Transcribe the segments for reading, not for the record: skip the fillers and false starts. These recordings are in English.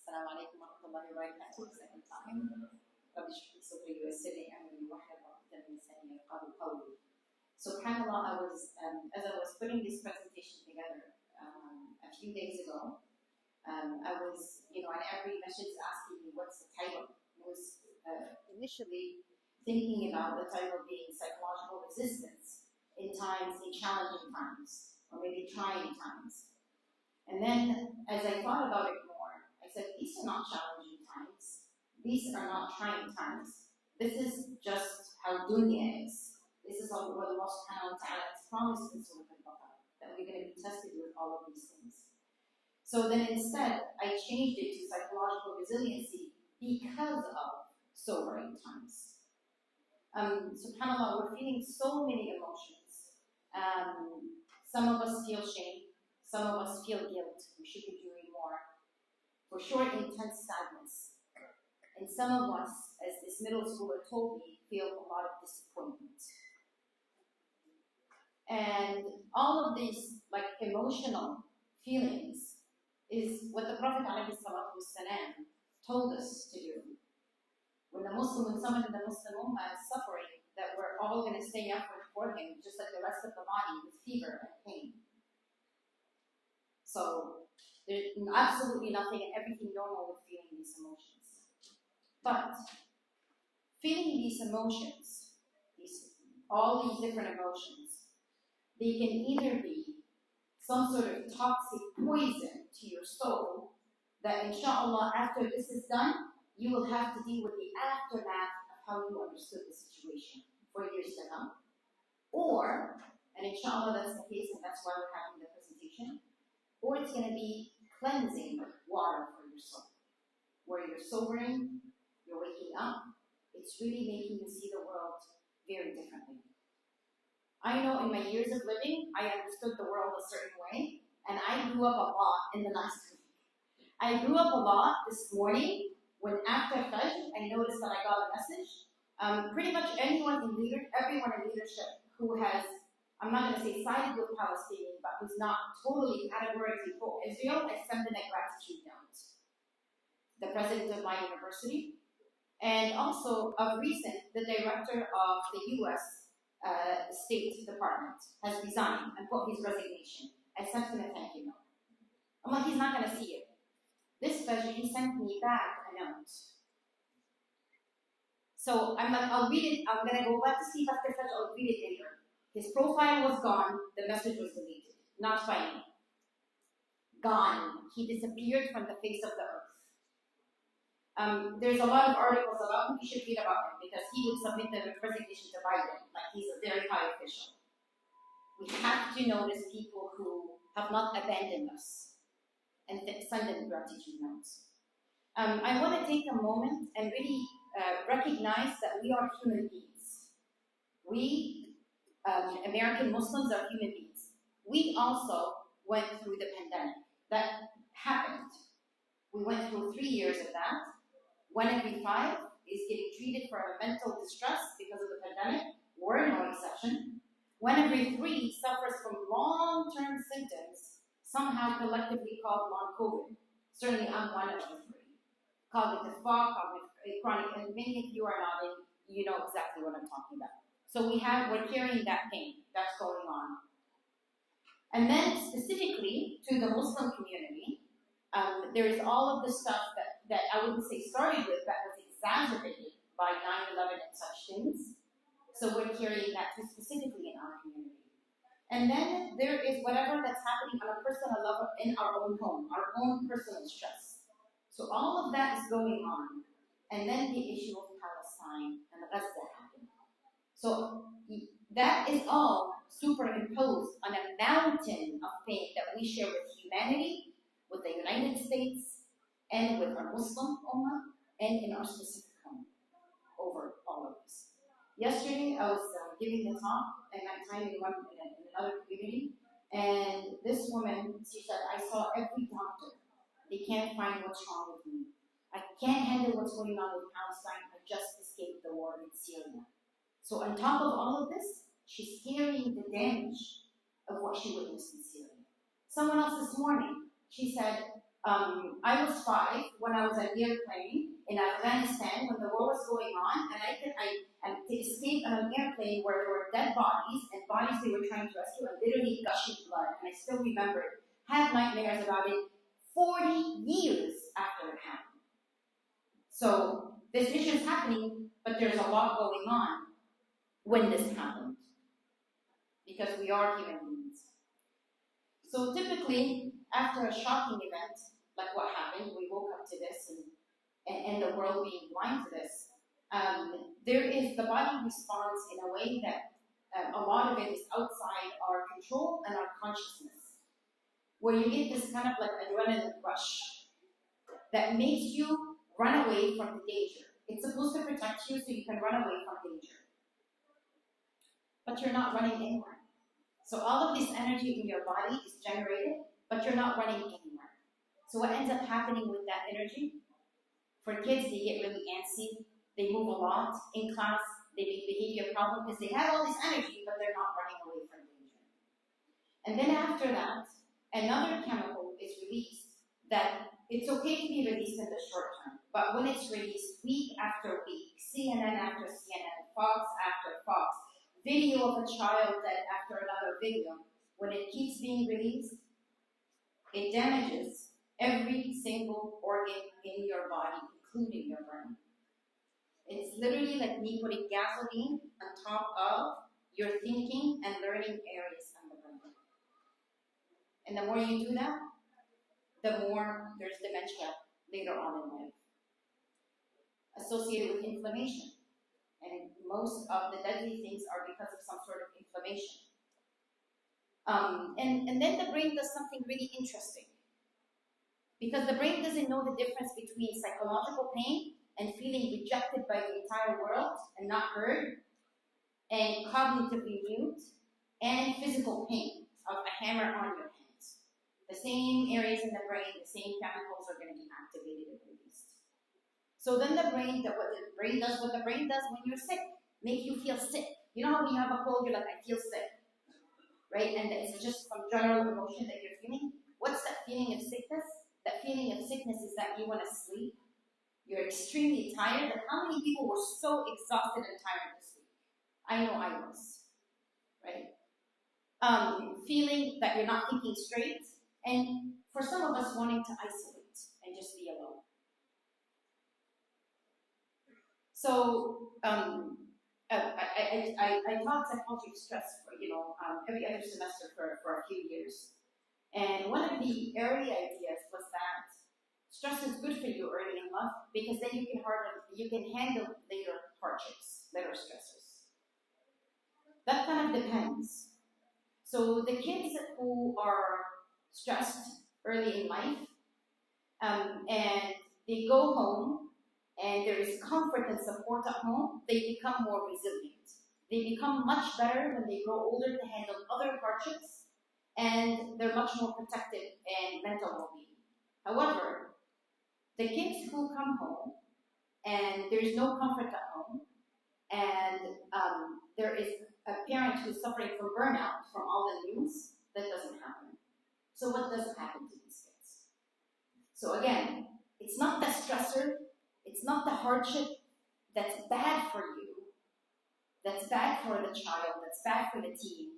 السلام عليكم ورحمة الله وبركاته. Second time. رب اشرح لي صدري ويسر لي أمري واحلل عقدة من لساني يفقهوا قولي. SubhanAllah, as I was putting this presentation together a few days ago, I was, and every message is asking me what's the title. I was initially thinking about the title being psychological resistance in challenging times, or maybe trying times. And then, as I thought about it more, I said, these are not challenging times. These are not trying times. This is just how dunya is. This is what Allah subhanahu wa ta'ala has promised in Surah Al-Baqarah, that we're going to be tested with all of these things. So then instead, I changed it to psychological resiliency because of sobering times. SubhanAllah, we're feeling so many emotions. Some of us feel shame. Some of us feel guilt. We should be doing more. For sure, intense sadness. And some of us, as this middle schooler told me, feel a lot of disappointment. And all of these emotional feelings is what the Prophet ﷺ told us to do. When someone in the Muslim Ummah is suffering, that we're all going to stay up for him, just like the rest of the body, with fever and pain. So there's absolutely nothing and everything normal with feeling these emotions. But feeling these emotions, all these different emotions, they can either be some sort of toxic poison to your soul that inshallah after this is done, you will have to deal with the aftermath of how you understood the situation for years to come. Or, and inshallah that's the case and that's why we're having the presentation, or it's going to be cleansing water for your soul. Where you're sobering, you're waking up, it's really making you see the world very differently. I know in my years of living, I understood the world a certain way, and I grew up a lot in the last week. I grew up a lot this morning when after Fajr, I noticed that I got a message. Pretty much everyone in leadership who has, I'm not going to say sided with Palestinians, but who's not totally categorically pro-Israel, I sent in a gratitude note. The president of my university, and also of recent, the director of the U.S. State Department has resigned and put his resignation. I sent him a thank you note. I'm like, he's not going to see it. This Fajr, he sent me back a note. So I'm like, I'll read it. I'm going to go back to see after Fajr. I'll read it later. His profile was gone. The message was deleted. Not by me. Gone. He disappeared from the face of the earth. There's a lot of articles about him. You should read about him because he would submit the resignation to Biden. Like he's a very high official. We have to notice people who have not abandoned us and send them gratitude notes. I want to take a moment and really recognize that we are human beings. We, American Muslims, are human beings. We also went through the pandemic. That happened. We went through 3 years of that. 1 every 5 is getting treated for a mental distress because of the pandemic. We're no exception. 1 every 3 suffers from long-term symptoms, somehow collectively called long COVID. Certainly I'm 1 of the 3. Cognitive fog, cognitive chronic, and many of you are nodding, you know exactly what I'm talking about. So we're carrying that pain that's going on. And then specifically to the Muslim community, there is all of the stuff that I wouldn't say started with, that was exacerbated by 9/11 and such things. So we're carrying that too specifically in our community. And then there is whatever that's happening on a personal level in our own home, our own personal stress. So all of that is going on. And then the issue of Palestine and Gaza happened. So that is all superimposed on a mountain of pain that we share with humanity, with the United States, and with our Muslim Ummah, and in our specific home, over all of this. Yesterday, I was giving the talk, and I'm time in another community, and this woman, she said, I saw every doctor. They can't find what's wrong with me. I can't handle what's going on with Palestine. I just escaped the war in Syria. So on top of all of this, she's carrying the damage of what she witnessed in Syria. Someone else this morning, she said, I was 5 when I was on an airplane in Afghanistan when the war was going on, and I escaped on an airplane where there were dead bodies and bodies they were trying to rescue and literally gushing blood. And I still remember it. Had nightmares about it 40 years after it happened. So this mission is happening, but there's a lot going on when this happened, because we are human beings. So typically, after a shocking event, like what happened, we woke up to this and the world being blind to this, the body responds in a way that a lot of it is outside our control and our consciousness, where you get this kind of like adrenaline rush that makes you run away from the danger. It's supposed to protect you so you can run away from danger. But you're not running anywhere. So all of this energy in your body is generated, but you're not running anywhere. So what ends up happening with that energy? For kids, they get really antsy. They move a lot in class. They make behavior problems because they have all this energy, but they're not running away from danger. And then after that, another chemical is released that it's okay to be released in the short term, but when it's released week after week, CNN after CNN, Fox after Fox, video of a child dead after another video, when it keeps being released, it damages every single organ in your body, including your brain. It's literally like me putting gasoline on top of your thinking and learning areas in the brain. And the more you do that, the more there's dementia later on in life, associated with inflammation. And most of the deadly things are because of some sort of inflammation. And then the brain does something really interesting. Because the brain doesn't know the difference between psychological pain and feeling rejected by the entire world and not heard, and cognitively mute, and physical pain of a hammer on your hands. The same areas in the brain, the same chemicals are going to be activated and released. So then what the brain does when you're sick, make you feel sick. You know how when you have a cold, you're like, I feel sick, right? And it's just some general emotion that you're feeling. What's that feeling of sickness? That feeling of sickness is that you want to sleep. You're extremely tired. And how many people were so exhausted and tired this week? I know I was, right? Feeling that you're not thinking straight, and for some of us wanting to isolate and just be alone. So I taught psychology of stress for every other semester for a few years, and one of the early ideas was that stress is good for you early in life because then you can handle later hardships, later stressors. That kind of depends. So the kids who are stressed early in life, and they go home, and there is comfort and support at home, they become more resilient. They become much better when they grow older to handle other hardships, and they're much more protected in mental well-being. However, the kids who come home, and there's no comfort at home, and there is a parent who's suffering from burnout from all the news, that doesn't happen. So what does happen to these kids? So again, it's not the stressor, it's not the hardship that's bad for you, that's bad for the child, that's bad for the teen.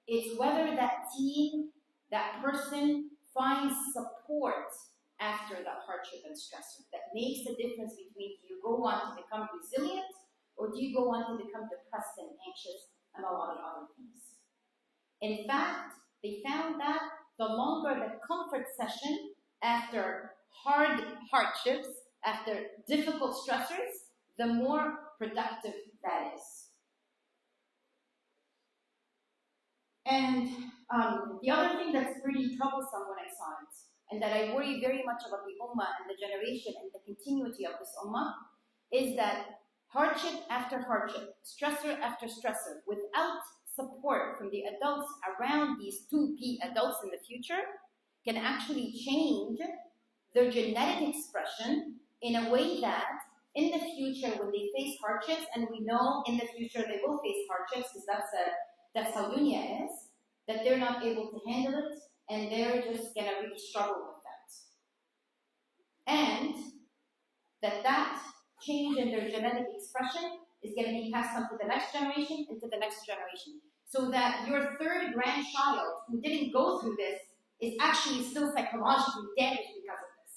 It's whether that teen, that person, finds support after the hardship and stressor that makes the difference between do you go on to become resilient or do you go on to become depressed and anxious and a lot of other things. In fact, they found that the longer the comfort session after hard hardships, after difficult stressors, the more productive that is. And the other thing that's pretty troublesome when I saw it, and that I worry very much about the Ummah and the generation and the continuity of this Ummah, is that hardship after hardship, stressor after stressor, without support from the adults around these 2P adults in the future, can actually change their genetic expression in a way that in the future when they face hardships, and we know in the future they will face hardships because that's how dunya is, that they're not able to handle it and they're just gonna really struggle with that. and that change in their genetic expression is going to be passed on to the next generation and to the next generation. So that your third grandchild who didn't go through this is actually still psychologically damaged because of this.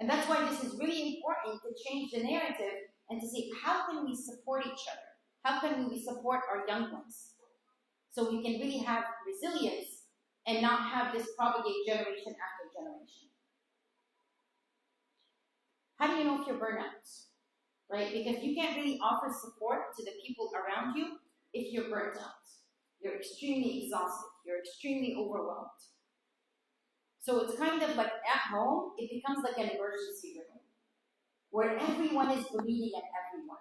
And that's why this is really important to change the narrative and to see how can we support each other? How can we support our young ones? So we can really have resilience and not have this propagate generation after generation. How do you know if you're burnt out? Right? Because you can't really offer support to the people around you if you're burnt out. You're extremely exhausted. You're extremely overwhelmed. So it's kind of like at home, it becomes like an emergency room where everyone is bleeding at everyone.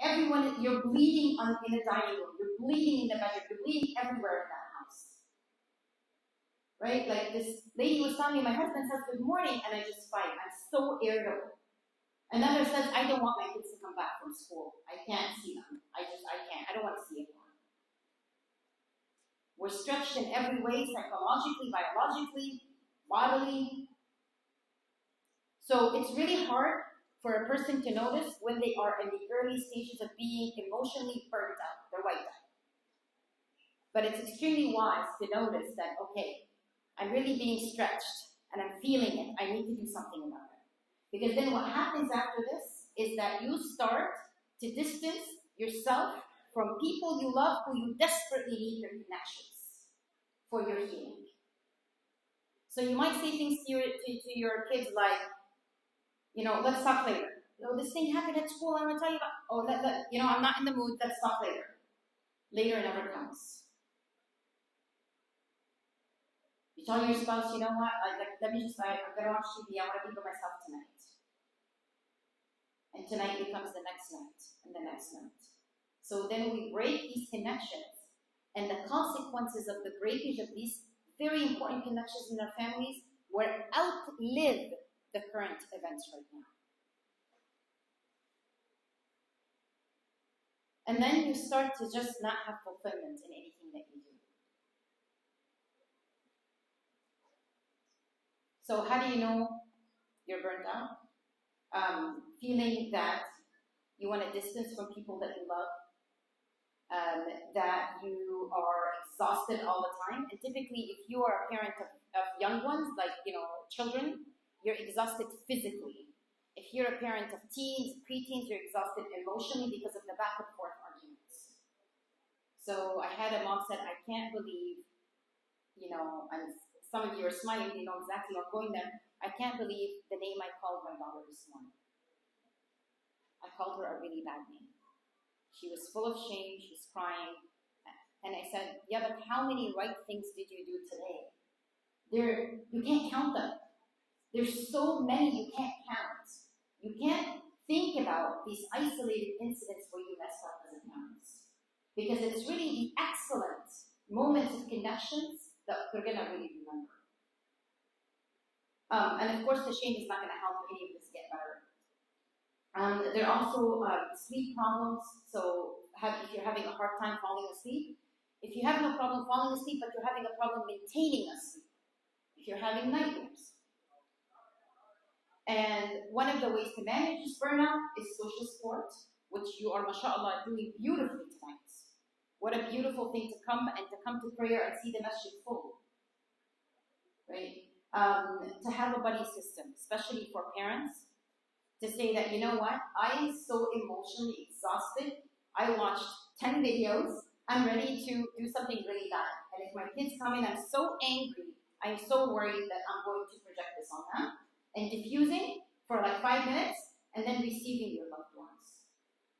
Everyone, you're bleeding in the dining room, you're bleeding in the bedroom, you're bleeding everywhere in that house. Right? Like this lady was telling me, my husband says good morning, and I just fight. I'm so irritable. Another says, I don't want my kids to come back from school. I can't see them. I can't. I don't want to see anyone. We're stretched in every way, psychologically, biologically, bodily. So it's really hard for a person to notice when they are in the early stages of being emotionally burnt out, they're wiped out. But it's extremely wise to notice that, okay, I'm really being stretched and I'm feeling it. I need to do something about it. Because then what happens after this is that you start to distance yourself from people you love who you desperately need their connections for your healing. So you might say things to your kids like, let's talk later. This thing happened at school, I'm going to tell you about, I'm not in the mood, let's talk later. Later never comes. You tell your spouse, you know what, I'm going to watch TV, I want to be by myself tonight. And tonight becomes the next night, and the next night. So then we break these connections, and the consequences of the breakage of these very important connections in our families will outlive the current events right now. And then you start to just not have fulfillment in anything that you do. So how do you know you're burnt out? Feeling that you want to distance from people that you love, that you are exhausted all the time. And typically, if you are a parent of young ones, like, children, you're exhausted physically. If you're a parent of teens, preteens, you're exhausted emotionally because of the back and forth arguments. So I had a mom said, I can't believe, and some of you are smiling, you know exactly what I'm going there. I can't believe the name I called my daughter this morning. I called her a really bad name. She was full of shame, she was crying. And I said, yeah, but how many right things did you do today? You can't count them. There's so many you can't count. You can't think about these isolated incidents where you messed up as a parent. Because it's really the excellent moments of connections that they're going to really remember. And of course, the shame is not going to help any of this get better. There are also sleep problems. So if you're having a hard time falling asleep, if you have no problem falling asleep, but you're having a problem maintaining a sleep, if you're having nightmares. And one of the ways to manage this burnout is social support, which you are, mashallah, doing beautifully tonight. What a beautiful thing to come to prayer and see the masjid full. Right? To have a buddy system, especially for parents, to say that, you know what, I am so emotionally exhausted, I watched 10 videos, I'm ready to do something really bad. And if my kids come in, I'm so angry, I'm so worried that I'm going to project this on them. And diffusing for like 5 minutes, and then receiving your loved ones.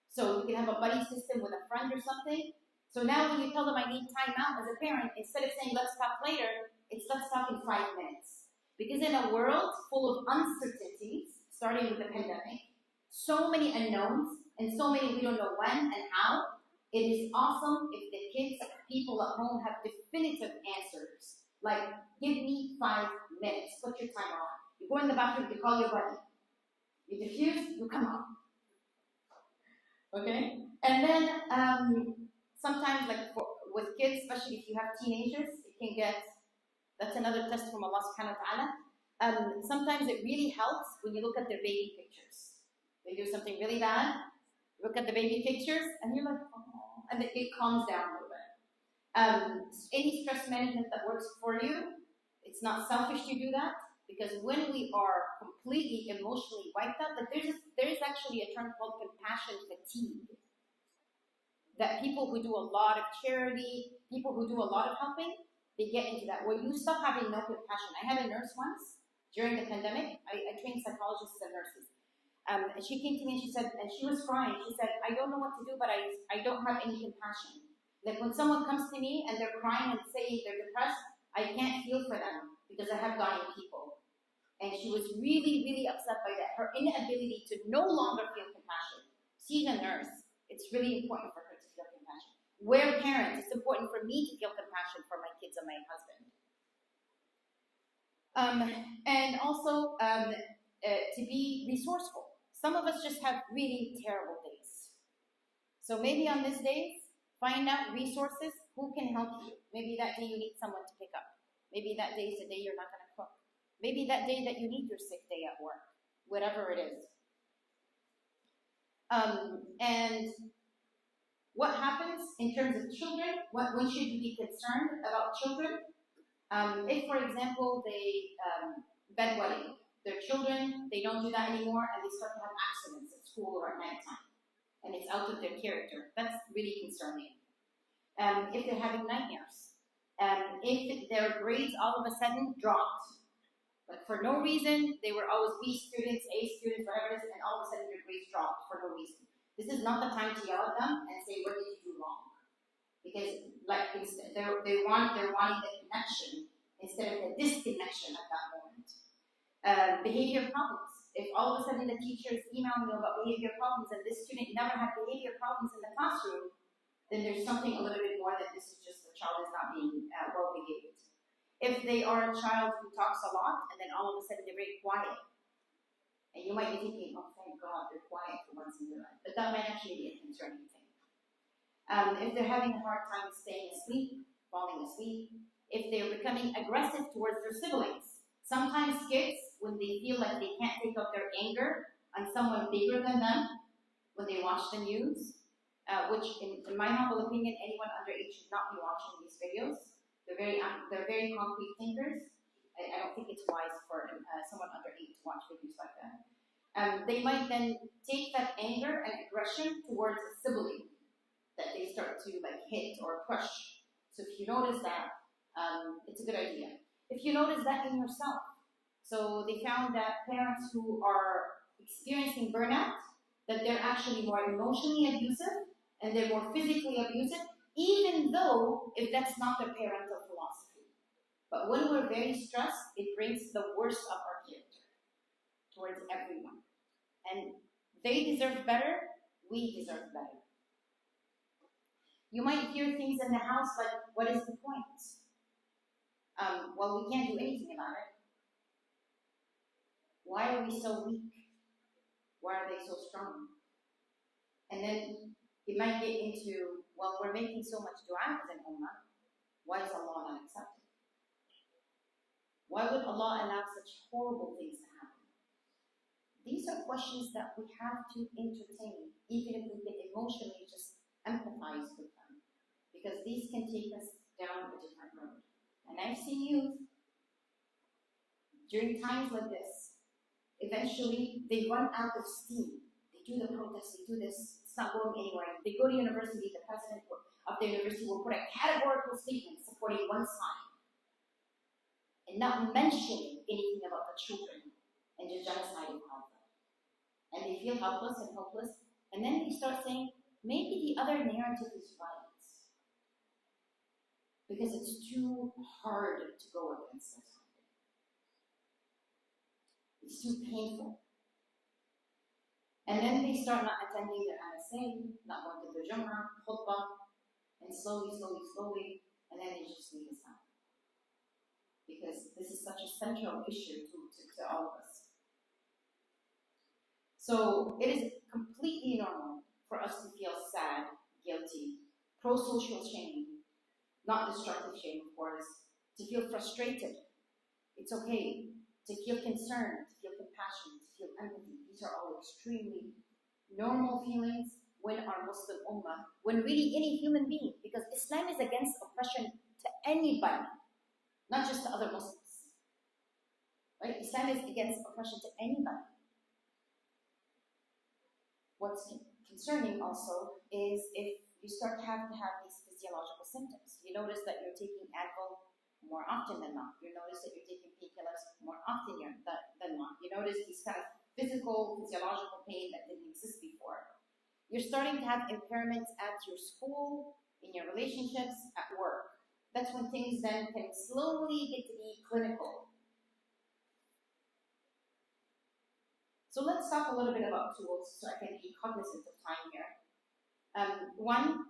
So you can have a buddy system with a friend or something. So now when you tell them I need time out as a parent, instead of saying let's talk later, it's let's talk in 5 minutes. Because in a world full of uncertainties, starting with the pandemic, so many unknowns, and so many we don't know when and how, it is awesome if the kids, people at home have definitive answers. Like, give me 5 minutes, put your timer on. You go in the bathroom, you call your buddy. You diffuse, you come out. Okay? And then sometimes, with kids, especially if you have teenagers, it can get, that's another test from Allah subhanahu wa ta'ala. Sometimes it really helps when you look at their baby pictures. They do something really bad, look at the baby pictures, and you're like, oh, and it calms down a little bit. Any stress management that works for you, it's not selfish to do that, because when we are completely emotionally wiped out, like there is actually a term called compassion fatigue. That people who do a lot of charity, people who do a lot of helping, they get into that, where you stop having no compassion. I had a nurse once during the pandemic. I trained psychologists and nurses. And she came to me and she said, and she was crying. She said, I don't know what to do, but I don't have any compassion. Like when someone comes to me and they're crying and saying they're depressed, I can't feel for them because I have dying people. And she was really, really upset by that, her inability to no longer feel compassion. She's a nurse. It's really important for her to feel compassion. We're parents. It's important for me to feel compassion for my kids and my husband. And also to be resourceful. Some of us just have really terrible days. So maybe on these days, find out resources who can help you. Maybe that day you need someone to pick up. Maybe that day is the day you're not going to cook. Maybe that day that you need your sick day at work. Whatever it is. And what happens in terms of children? When should you be concerned about children? If, for example, they bedwetting their children, they don't do that anymore, and they start to have accidents at school or at nighttime, and it's out of their character. That's really concerning. If they're having nightmares, if their grades all of a sudden dropped, like for no reason, they were always B students, A students, whatever it is, and all of a sudden their grades dropped for no reason. This is not the time to yell at them and say, what did you do wrong? Because like they're wanting the connection instead of the disconnection at that moment. Behavior problems. If all of a sudden the teacher is emailing you about behavior problems and this student never had behavior problems in the classroom, then there's something a little bit more than this is just the child is not being well behaved. If they are a child who talks a lot and then all of a sudden they're very quiet, and you might be thinking, oh, thank God, they're quiet for once in their life. But that might actually be a concerning thing. If they're having a hard time staying asleep, falling asleep, if they're becoming aggressive towards their siblings. Sometimes kids, when they feel like they can't take out their anger on someone bigger than them, when they watch the news, which in my humble opinion, anyone under 8 should not be watching these videos. They're very concrete thinkers. I don't think it's wise for someone under 8 to watch videos like that. They might then take that anger and aggression towards a sibling that they start to like hit or push. So if you notice that, it's a good idea. If you notice that in yourself, so they found that parents who are experiencing burnout, that they're actually more emotionally abusive and they're more physically abusive, even though if that's not their parental philosophy. But when we're very stressed, it brings the worst of our character towards everyone. And they deserve better, we deserve better. You might hear things in the house like, what is the point? Well, we can't do anything about it. Why are we so weak? Why are they so strong? And then it might get into, well, we're making so much dua as an ummah. Why is Allah not accepted? Why would Allah allow such horrible things to happen? These are questions that we have to entertain, even if we can emotionally just empathize with them. Because these can take us down a different road. And I've seen youth, during times like this, eventually they run out of steam. They do the protests, they do this, it's not going anywhere. They go to university, the president of the university will put a categorical statement supporting one side and not mentioning anything about the children and the genocide in Gaza. And they feel helpless and hopeless, and then they start saying, maybe the other narrative is right. Because it's too hard to go against us. It's too painful. And then they start not attending their MSA, not going to the Jum'ah, khutbah, and slowly, and then they just leave us out. Because this is such a central issue to all of us. So it is completely normal for us to feel sad, guilty, pro-social shame, not destructive shame, of course, to feel frustrated. It's okay to feel concern, to feel compassion, to feel empathy. These are all extremely normal feelings when our Muslim Ummah, when really any human being, because Islam is against oppression to anybody, not just to other Muslims. Right? Islam is against oppression to anybody. What's concerning also is if you start to have these physiological symptoms. You notice that you're taking Advil more often than not. You notice that you're taking painkillers more often than not. You notice these kind of physiological pain that didn't exist before. You're starting to have impairments at your school, in your relationships, at work. That's when things then can slowly get to be clinical. So let's talk a little bit about tools so I can be cognizant of time here. One,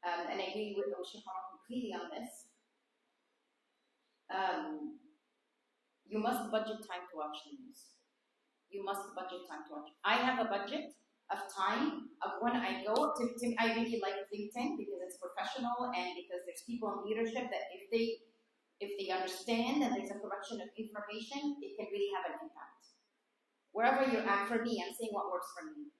and I agree with Oshihara completely on this, you must budget time to watch news. You must budget time to watch. I have a budget of time of when I go to I really like LinkedIn because it's professional and because there's people in leadership that if they understand and there's a correction of information, it can really have an impact. Wherever you're at, for me, I'm saying what works for me.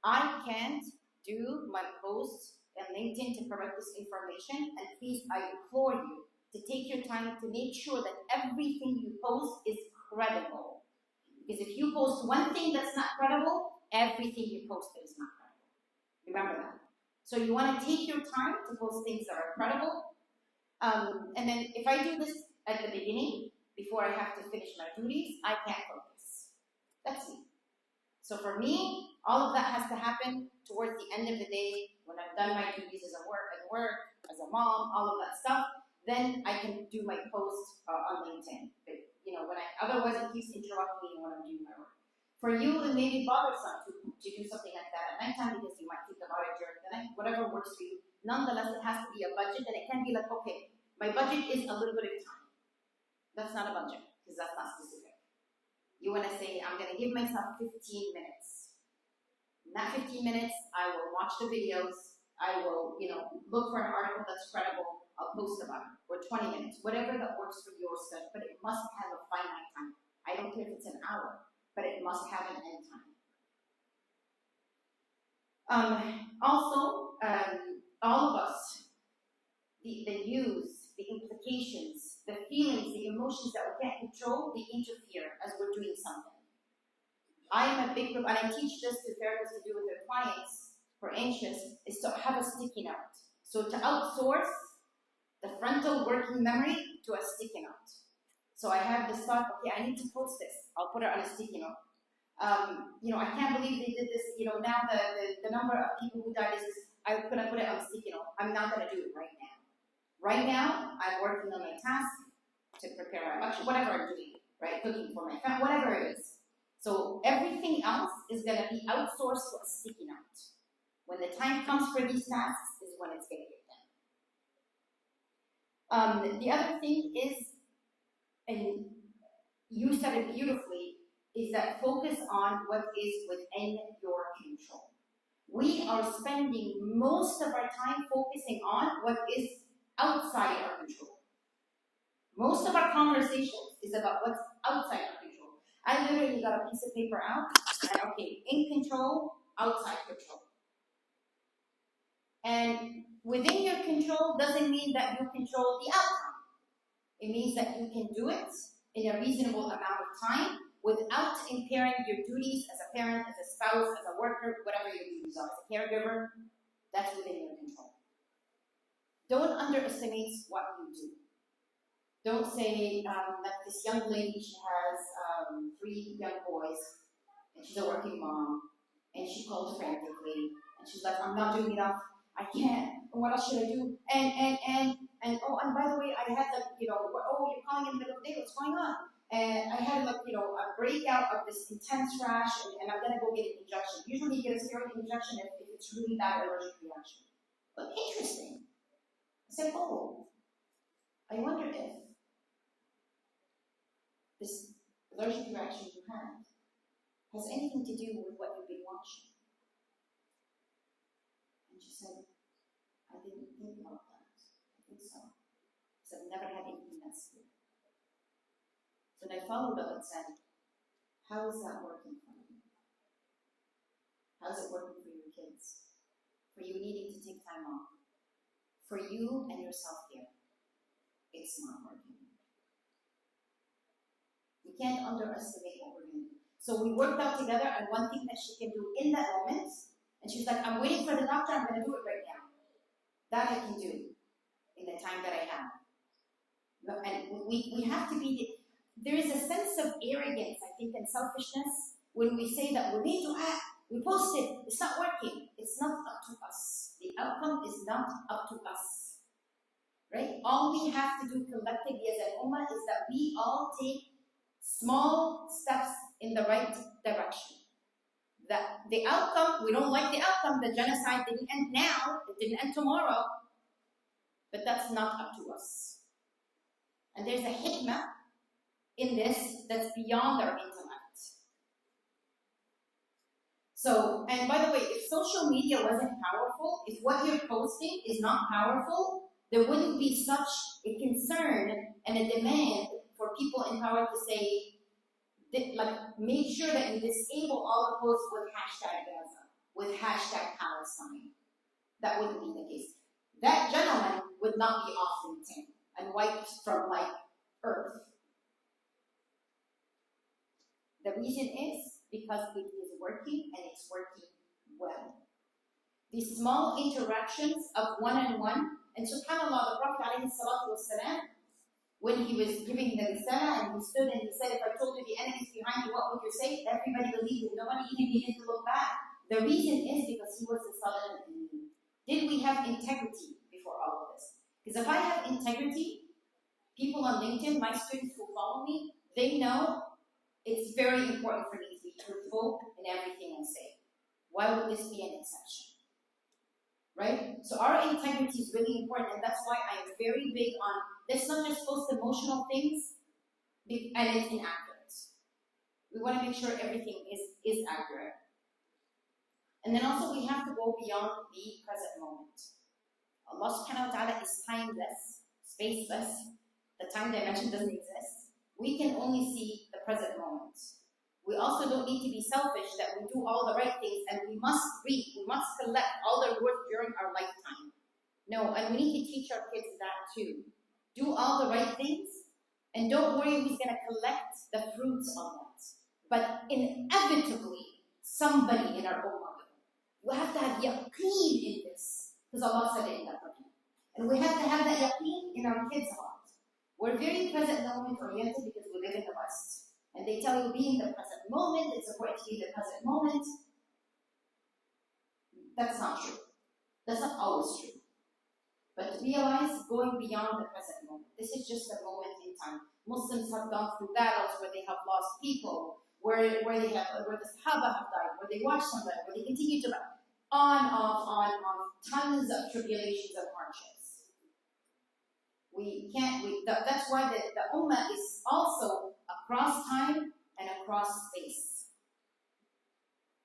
I can't do my posts on LinkedIn to correct this information, and please, I implore you to take your time to make sure that everything you post is credible. Because if you post one thing that's not credible, everything you post is not credible. Remember that. So you want to take your time to post things that are credible. And then if I do this at the beginning, before I have to finish my duties, I can't focus. That's me. So for me, all of that has to happen towards the end of the day when I've done my duties as a work, as a mom, all of that stuff. Then I can do my post on LinkedIn. But, otherwise it keeps interrupting me when I'm doing my work. For you, it may be bothersome to do something like that at nighttime because you might think about it during the night, whatever works for you. Nonetheless, it has to be a budget, and it can be like, okay, my budget is a little bit of time. That's not a budget, because that's not specific. You want to say, I'm going to give myself 15 minutes. In that 15 minutes, I will watch the videos, I will, look for an article that's credible, I'll post about it, or 20 minutes, whatever that works for your stuff, but it must have a finite time. I don't care if it's an hour, but it must have an end time. Also, all of us, the news, the implications, the feelings, the emotions that we can't control, they interfere as we're doing something. I'm a big group, and I teach this to therapists to do with their clients who are anxious, is to have a sticky note. So to outsource the frontal working memory to a sticky note. So I have this thought, okay, I need to post this. I'll put it on a sticky note. I can't believe they did this. Now the number of people who died is this. I'm gonna put it on a sticky note. I'm not gonna do it right now. Right now, I'm working on my task to prepare whatever I'm doing, right? Cooking for my family, whatever it is. So everything else is gonna be outsourced to a sticky note. When the time comes for these tasks, is when it's gonna get done. The other thing is, and you said it beautifully, is that focus on what is within your control. We are spending most of our time focusing on what is outside our control. Most of our conversations is about what's outside our control. I literally got a piece of paper out, and okay, in control, outside control. And within your control doesn't mean that you control the outcome. It means that you can do it in a reasonable amount of time without impairing your duties as a parent, as a spouse, as a worker, whatever your duties are, as a caregiver. That's within your control. Don't underestimate what you do. Don't say that this young lady, she has 3 young boys, and she's a working mom, and she calls frantically, and she's like, I'm not doing enough, I can't, and what else should I do? And oh, and by the way, I had oh, you're calling in the middle of the day, what's going on? And I had a breakout of this intense rash, and I'm gonna go get an injection. Usually you get a steroid injection if it's really bad allergic reaction. But interesting. I said, oh, I wonder if this allergic reaction you had has anything to do with what you've been watching. And she said, I didn't think about that. I think so. Because I've never had anything that's good. So then I I followed up and said, how is that working for you? How's it working for your kids? For you needing to take time off? For you and your self-care? It's not working. We can't underestimate what we're doing. So we worked out together, and one thing that she can do in that moment, and she's like, I'm waiting for the doctor, I'm going to do it right now. That I can do in the time that I have. And we have to be, there is a sense of arrogance, I think, and selfishness when we say that we need to act, we posted, it's not working. It's not up to us. The outcome is not up to us. Right? All we have to do collectively as an ummah is that we all take small steps in the right direction. That the outcome, we don't like the outcome, the genocide didn't end now, it didn't end tomorrow, but that's not up to us. And there's a hikmah in this that's beyond our intellect. So, and by the way, if social media wasn't powerful, if what you're posting is not powerful, there wouldn't be such a concern and a demand for people in power to say, like, make sure that you disable all the posts with hashtag Gaza, with hashtag Palestine. That wouldn't be the case. That gentleman would not be off LinkedIn and wiped from, like, earth. The reason is because it is working, and it's working well. These small interactions of one-on-one, and subhanAllah, the Prophet ﷺ, when he was giving the risala and he stood and he said, if I told you the enemies behind you, what would you say? Everybody believed it. Nobody even needed to look back. The reason is because he was a Salih al-Amin. Did we have integrity before all of this? Because if I have integrity, people on LinkedIn, my students who follow me, they know it's very important for me to be truthful in everything I say. Why would this be an exception? Right? So our integrity is really important, and that's why I'm very big on, let's not just post emotional things and it's inaccurate. We want to make sure everything is accurate. And then also we have to go beyond the present moment. Allah subhanahu wa ta'ala is timeless, spaceless. The time dimension doesn't exist. We can only see the present moment. We also don't need to be selfish that we do all the right things and we must reap, we must collect all the work during our lifetime. No, and we need to teach our kids that too. Do all the right things and don't worry who's going to collect the fruits of that. But inevitably, somebody in our ummah will. We have to have yaqeen in this, because Allah said it in the Quran. And we have to have that yaqeen in our kids' hearts. We're very present moment oriented because we live in the West. And they tell you be in the present moment, it's important to be in the present moment. That's not true. That's not always true. But realize going beyond the present moment. This is just a moment in time. Muslims have gone through battles where they have lost people, where the Sahaba have died, where they watched somebody, where they continue to die. On, off, tons of tribulations and hardships. That's why the ummah is also across time and across space.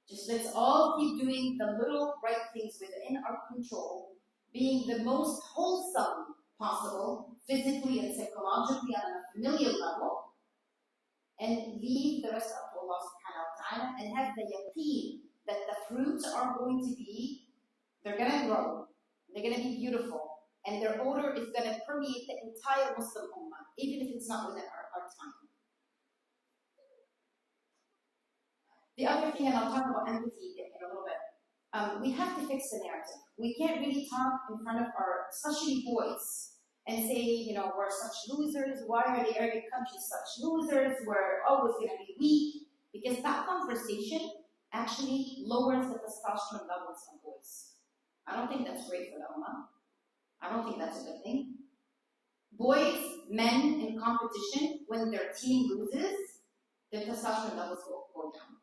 Just let's all keep doing the little right things within our control, being the most wholesome possible, physically and psychologically on a familial level, and leave the rest up to Allah subhanahu wa ta'ala and have the yaqeen that the fruits are going to be, they're going to grow, they're going to be beautiful, and their odor is going to permeate the entire Muslim ummah, even if it's not within our time. The other thing, and I'll talk about empathy in a little bit, we have to fix the narrative. We can't really talk in front of our, especially boys, and say, we're such losers, why are the Arabic countries such losers, we're always going to be weak, because that conversation actually lowers the testosterone levels of boys. I don't think that's great for the ummah. I don't think that's a good thing. Boys, men in competition, when their team loses, their testosterone levels go down.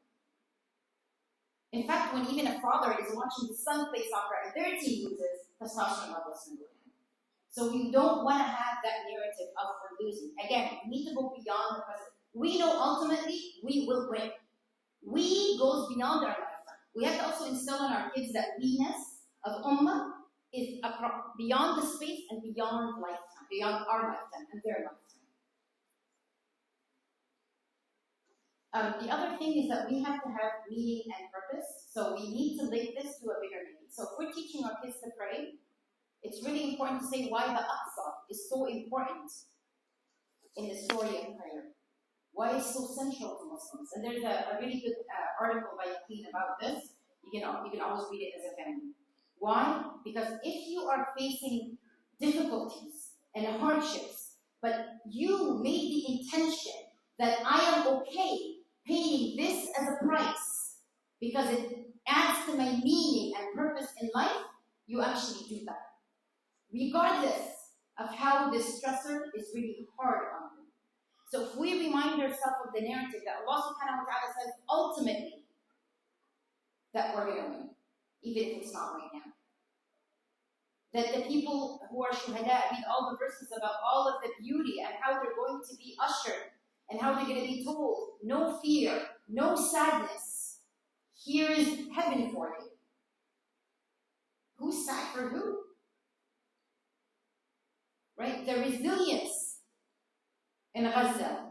In fact, when even a father is watching his son play soccer and their team loses, testosterone levels can go down. So we don't want to have that narrative of we're losing. Again, we need to go beyond the present. We know ultimately we will win. We goes beyond our lifetime. We have to also instill in our kids that we-ness of ummah is beyond the space and beyond lifetime, beyond our lifetime and their lifetime. The other thing is that we have to have meaning and purpose. So we need to link this to a bigger meaning. So if we're teaching our kids to pray, it's really important to say why the Aqsa is so important in the story of prayer. Why it's so central to Muslims. And there's a really good article by Yaqeen about this. You can always read it as a family. Why? Because if you are facing difficulties and hardships, but you made the intention that I am okay paying this as a price because it adds to my meaning and purpose in life, you actually do that. Regardless of how this stressor is really hard on you. So if we remind ourselves of the narrative that Allah subhanahu wa ta'ala says ultimately that we're going to win, even if it's not right now. That the people who are shuhada read all the verses about all of the beauty and how they're going to be ushered and how they're going to be told, no fear, no sadness. Here is heaven for you. Who's sad for who? Right? The resilience in Gaza.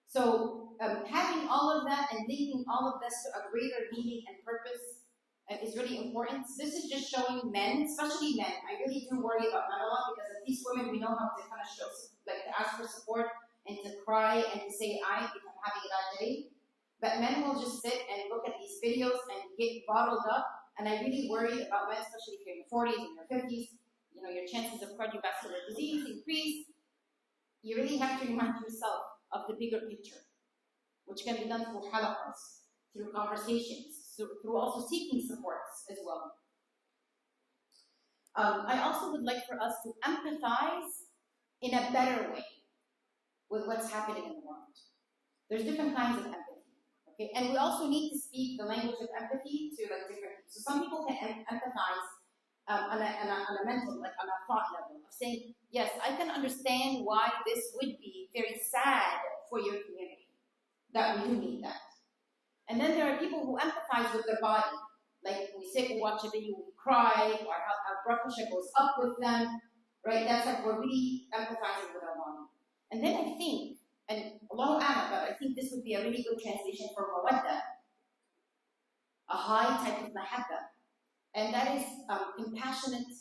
So having all of that and linking all of this to a greater meaning and purpose is really important. So this is just showing men, especially men. I really do worry about men a lot because at least women, we know how to kind of show, like to ask for support and to cry and to say, I'm having a bad day. But men will just sit and look at these videos and get bottled up. And I really worry about men, especially if you're in your 40s and your 50s. You know, your chances of cardiovascular disease increase. You really have to remind yourself of the bigger picture, which can be done through halaqas, through conversations, through also seeking supports as well. I also would like for us to empathize in a better way with what's happening in the world. There's different kinds of empathy, okay? And we also need to speak the language of empathy to like different. So some people can empathize on a mental, like on a thought level, of saying, yes, I can understand why this would be very sad for your community, that we do need that. And then there are people who empathize with their body. Like we sit, we watch a video, we cry, or our blood pressure goes up with them, right? That's like we're really empathizing with our body. And then I think, and Allahu A'lam, but I think this would be a really good translation for mawadda, a high type of mahabba. And that is compassionate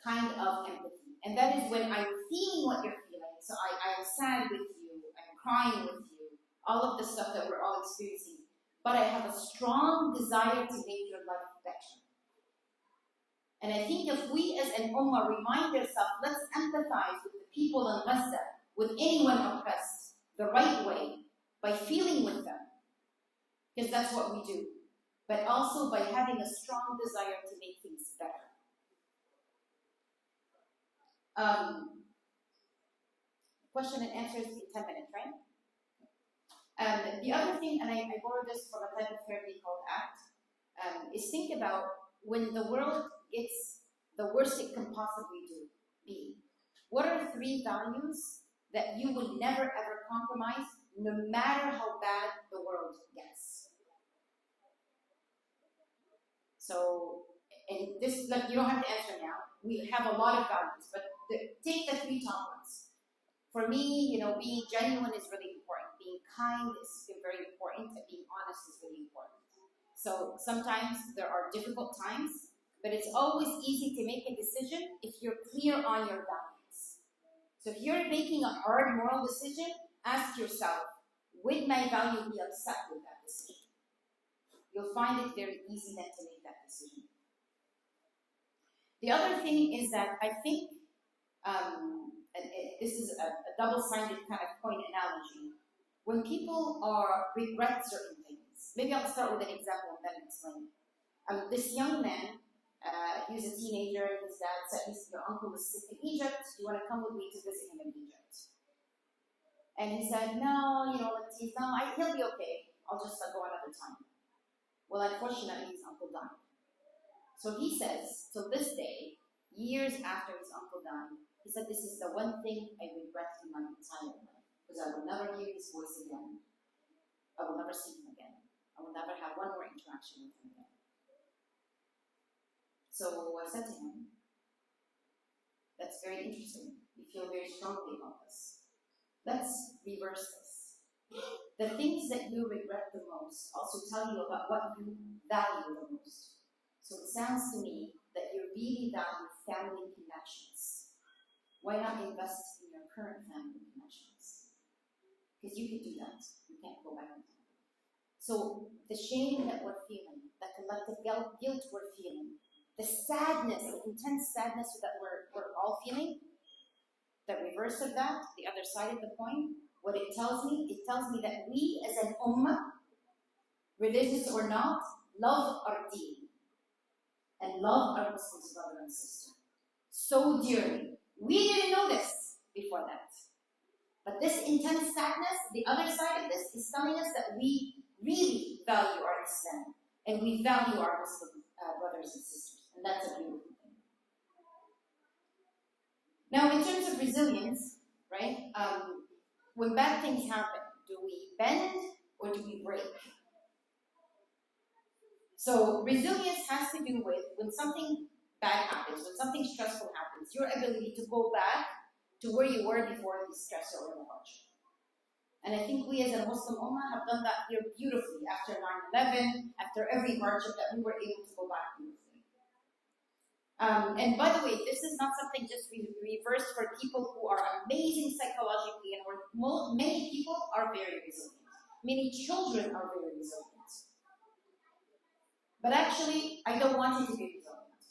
kind of empathy. And that is when I'm feeling what you're feeling. So I'm sad with you, I'm crying with you, all of the stuff that we're all experiencing. But I have a strong desire to make your life better. And I think if we as an ummah remind ourselves, let's empathize with the people in Gaza, with anyone oppressed, the right way, by feeling with them. Because that's what we do. But also by having a strong desire to make things better. Question and answers in 10 minutes, right? The other thing, and I borrowed this from a type of therapy called ACT, is think about when the world gets the worst it can possibly be. What are 3 values that you will never ever compromise, no matter how bad the world gets? So, and this, like, you don't have to answer now. We have a lot of values, but take the 3 top ones. For me, you know, being genuine is really important. Being kind is very important, and being honest is really important. So sometimes there are difficult times, but it's always easy to make a decision if you're clear on your values. So if you're making a hard moral decision, ask yourself, would my value be upset with that decision? You'll find it very easy then to make that decision. The other thing is that I think, this is a double-sided kind of coin analogy. When people regret certain things, maybe I'll start with an example and then explain. This young man, he was a teenager, his dad said, your uncle was sick in Egypt, do you want to come with me to visit him in Egypt? And he said, no, you know, he'll be okay, I'll just go another time. Well, unfortunately, his uncle died. So he says, till this day, years after his uncle died, he said, this is the one thing I regret in my entire life, because I will never hear his voice again. I will never see him again. I will never have one more interaction with him again. So I said to him, that's very interesting. You feel very strongly about this. Let's reverse this. The things that you regret the most also tell you about what you value the most. So it sounds to me that you really value family connections. Why not invest in your current family connections? Because you can do that. You can't go back in time. So the shame that we're feeling, the collective guilt we're feeling, the sadness, the intense sadness that we're all feeling, the reverse of that, the other side of the coin, what it tells me that we as an ummah, religious or not, love our deen and love our Muslims brother and sister so dearly. We didn't know this before that. But this intense sadness, the other side of this, is telling us that we really value our Islam and we value our Muslim brothers and sisters. And that's a beautiful thing. Now, in terms of resilience, right, when bad things happen, do we bend or do we break? So resilience has to do with when something bad happens, when something stressful happens, your ability to go back to where you were before the stress or the hardship. And I think we as a Muslim Ummah have done that here beautifully after 9/11, after every hardship that we were able to go back beautifully. And by the way, this is not something just reversed for people who are amazing psychologically, and where many people are very resilient. Many children are very resilient. But actually, I don't want you to be resilient.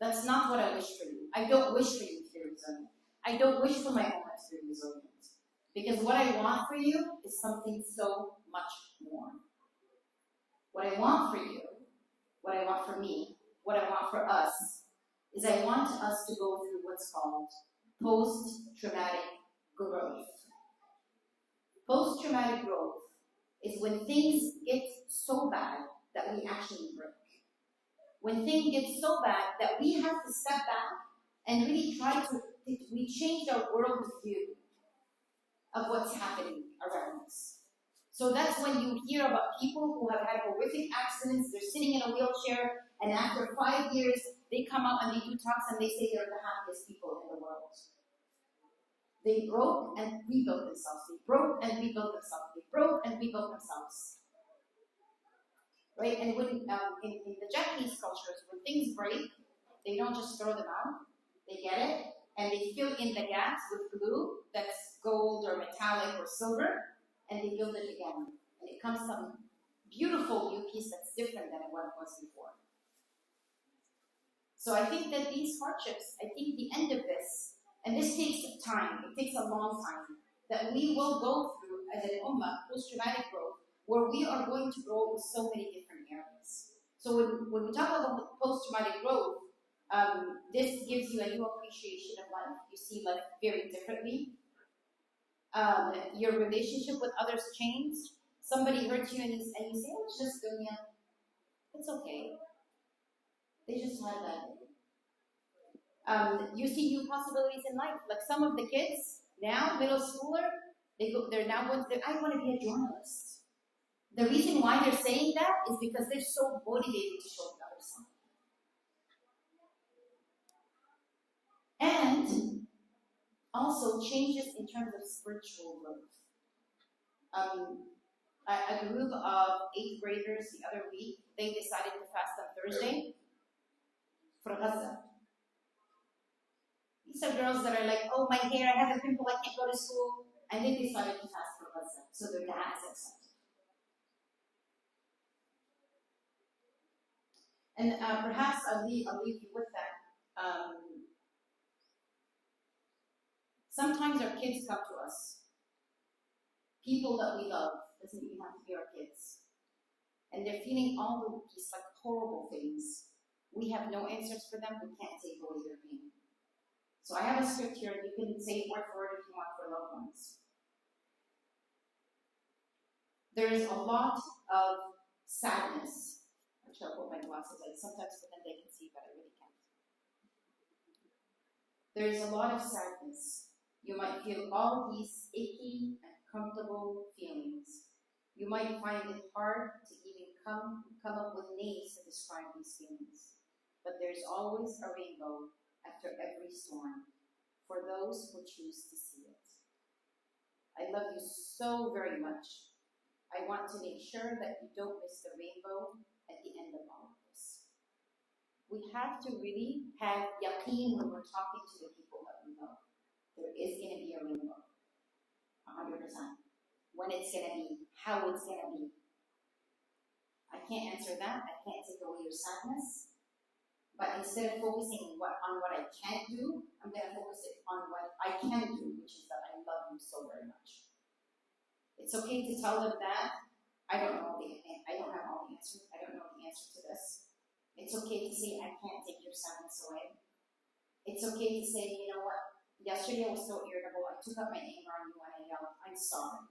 That's not what I wish for you. I don't wish for you to be resilient. I don't wish for my Ummah to be resilient. Because what I want for you is something so much more. What I want for you, what I want for me, what I want for us, is I want us to go through what's called post-traumatic growth. Post-traumatic growth is when things get so bad that we actually break. When things get so bad that we have to step back and really we change our worldview of what's happening around us. So that's when you hear about people who have had horrific accidents, they're sitting in a wheelchair, and after 5 years, they come out and they do talks and they say they're the happiest people in the world. They broke and rebuilt themselves. They broke and rebuilt themselves. They broke and rebuilt themselves. Right? And when in the Japanese cultures, when things break, they don't just throw them out. They get it and they fill in the gaps with glue that's gold or metallic or silver, and they build it again. And it comes some beautiful new piece that's different than what it was before. So I think that these hardships, I think the end of this, and this takes time, it takes a long time, that we will go through as an ummah, post-traumatic growth, where we are going to grow in so many different areas. So when we talk about post-traumatic growth, this gives you a new appreciation of life. You see life very differently. Your relationship with others changed. Somebody hurts you and you say, oh, it's just dunya. It's okay. They just had that. You see new possibilities in life. Like some of the kids now, middle schooler, they're now going to, I want to be a journalist. The reason why they're saying that is because they're so motivated to show the other side. And also changes in terms of spiritual growth. A group of 8th graders the other week, they decided to fast on Thursday for Gaza. These are girls that are like, oh, my hair, I have a pimple, I can't go to school. And they decided to fast for Gaza. So their dad is accepted. And perhaps I'll leave you with that. Sometimes our kids come to us. People that we love, doesn't even have to be our kids. And they're feeling all these like horrible things. We have no answers for them, we can't take away their pain. So I have a script here, you can say it word for word if you want for loved ones. There is a lot of sadness. I try to put my glasses on. Sometimes pretend they can see, but I really can't. There is a lot of sadness. You might feel all these achy and comfortable feelings. You might find it hard to even come up with names to describe these feelings. But there's always a rainbow after every storm for those who choose to see it. I love you so very much. I want to make sure that you don't miss the rainbow at the end of all of this. We have to really have yaqeen when we're talking to the people that we know. There is going to be a rainbow, 100%. When it's going to be, how it's going to be. I can't answer that. I can't take away your sadness. But instead of focusing on what I can't do, I'm going to focus it on what I can do, which is that I love you so very much. It's okay to tell them that I don't have all the answers. I don't know the answer to this. It's okay to say I can't take your sadness away. It's okay to say, you know what? Yesterday I was so irritable. I took out my anger on you and I yelled, I'm sorry,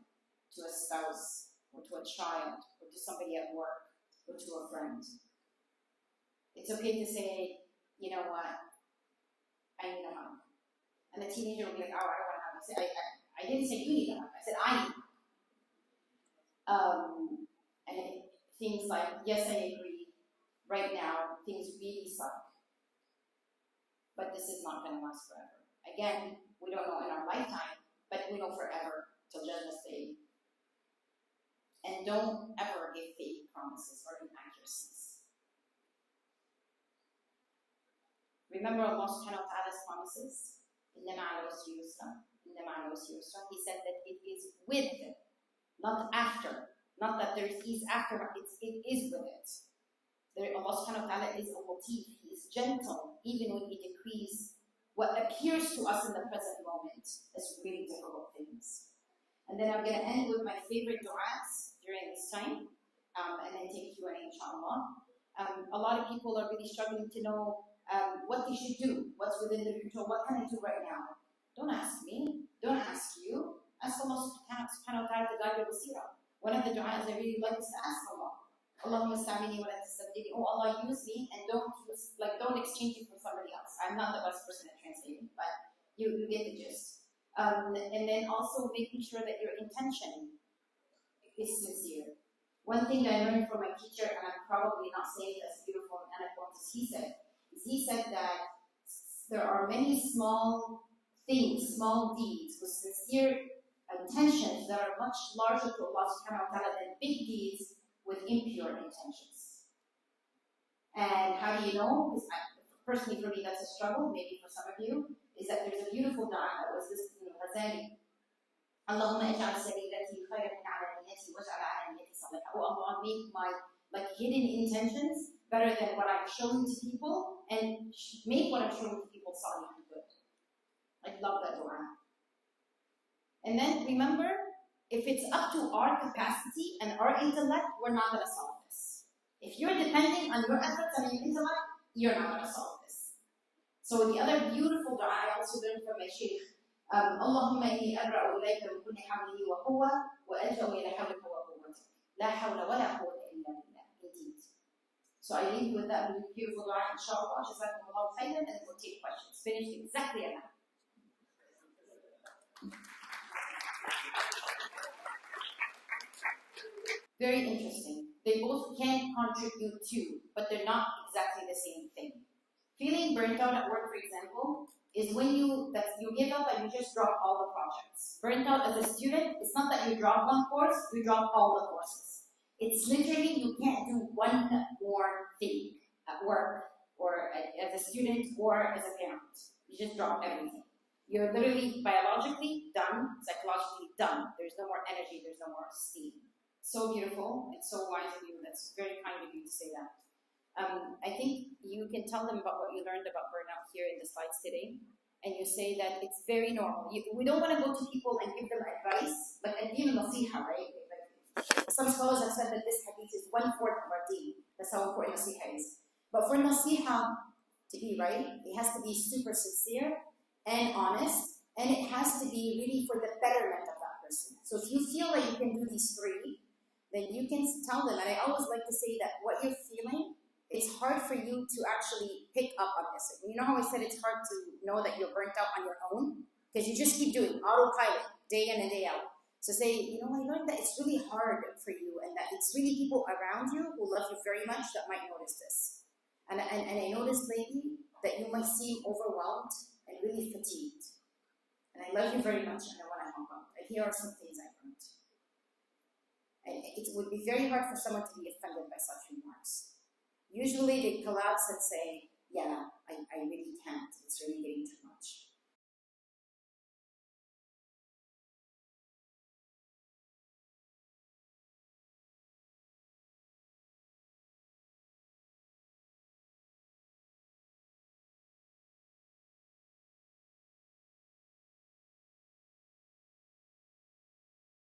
to a spouse or to a child or to somebody at work or to a friend. It's okay to say, you know what? I need a hug. And the teenager will be like, oh, I don't want a hug. I didn't say you need a hug. I said I need a hug. And things like, yes, I agree, right now, things really suck. But this is not going to last forever. Again, we don't know in our lifetime, but we know forever, till Judgment Day. And don't ever give fake promises or inaccuracies. Remember Allah subhanahu wa ta'ala's promises? إِنَّمَا عَلَى الْعُسْرِ يُسْرًا. إِنَّمَا عَلَى الْعُسْرِ يُسْرًا. He said that it is with it. Not after. Not that there is ease after, it is with it. Allah subhanahu wa ta'ala is a latif. He is gentle, even when He decrees what appears to us in the present moment as really difficult things. And then I'm going to end with my favorite du'as during this time, and then take Q&A, inshallah. A lot of people are really struggling to know what they should do, what's within their control, what can I do right now? Don't ask me, don't ask you. Ask Allah subhanahu wa ta'ala to guide your basira. One of the du'as I really like is to ask Allah. Allahumma sta'mini wa la tastabdini. Oh Allah, use me and don't exchange it for somebody else. I'm not the best person at translating, but you get the gist. And then also making sure that your intention is sincere. One thing that I learned from my teacher, and I'm probably not saying it as beautiful and eloquent as he said that there are many small things, small deeds with sincere intentions that are much larger to Allah subhanahu wa ta'ala than big deeds with impure intentions. And how do you know? Because personally for me that's a struggle, maybe for some of you, is that there's a beautiful dua that was listed in Ghazali. Allahumma ij'al sabilati khayran min alaniyati waj'al alaniyati salihah. Oh Allah, make my hidden intentions better than what I'm showing to people, and make what I'm showing to people salih and good. I love that dua. And then remember, if it's up to our capacity and our intellect, we're not going to solve this. If you're depending on your efforts and your intellect, you're not going to solve this. So the other beautiful dua I also learned from my sheikh, Allahumma inni abra'u ilayka min kulli hawlihi wa quwwa wa alja'u ila hawlika wa quwwatik. La hawla wa la quwwata illa billah. Indeed. So I leave you with that beautiful dua, inshallah. Jazakumullahu khairan, and we'll take questions. Finished exactly at that. Very interesting. They both can contribute to, but they're not exactly the same thing. Feeling burnt out at work, for example, is when you give up and you just drop all the projects. Burnt out as a student, it's not that you drop one course, you drop all the courses. It's literally you can't do one more thing at work, or as a student, or as a parent. You just drop everything. You're literally biologically done, psychologically done. There's no more energy, there's no more steam. So beautiful, it's so wise of you. That's very kind of you to say that. I think you can tell them about what you learned about burnout here in the slides today, and you say that it's very normal. We don't want to go to people and give them advice, but ad-din nasiha, right? Some scholars have said that this hadith is 1/4 of our deen. That's how important nasiha is. But for nasiha to be right, it has to be super sincere and honest, and it has to be really for the betterment of that person. So if you feel that you can do these three, then you can tell them. And I always like to say that what you're feeling, it's hard for you to actually pick up on this. You know how I said it's hard to know that you're burnt out on your own? Because you just keep doing autopilot, day in and day out. So say, you know, I learned that it's really hard for you, and that it's really people around you who love you very much that might notice this. And I noticed lately that you might seem overwhelmed and really fatigued. And I love you very much, and I want to help out. And here are some things I learned. And it would be very hard for someone to be offended by such remarks. Usually they collapse and say, yeah, I really can't. It's really getting too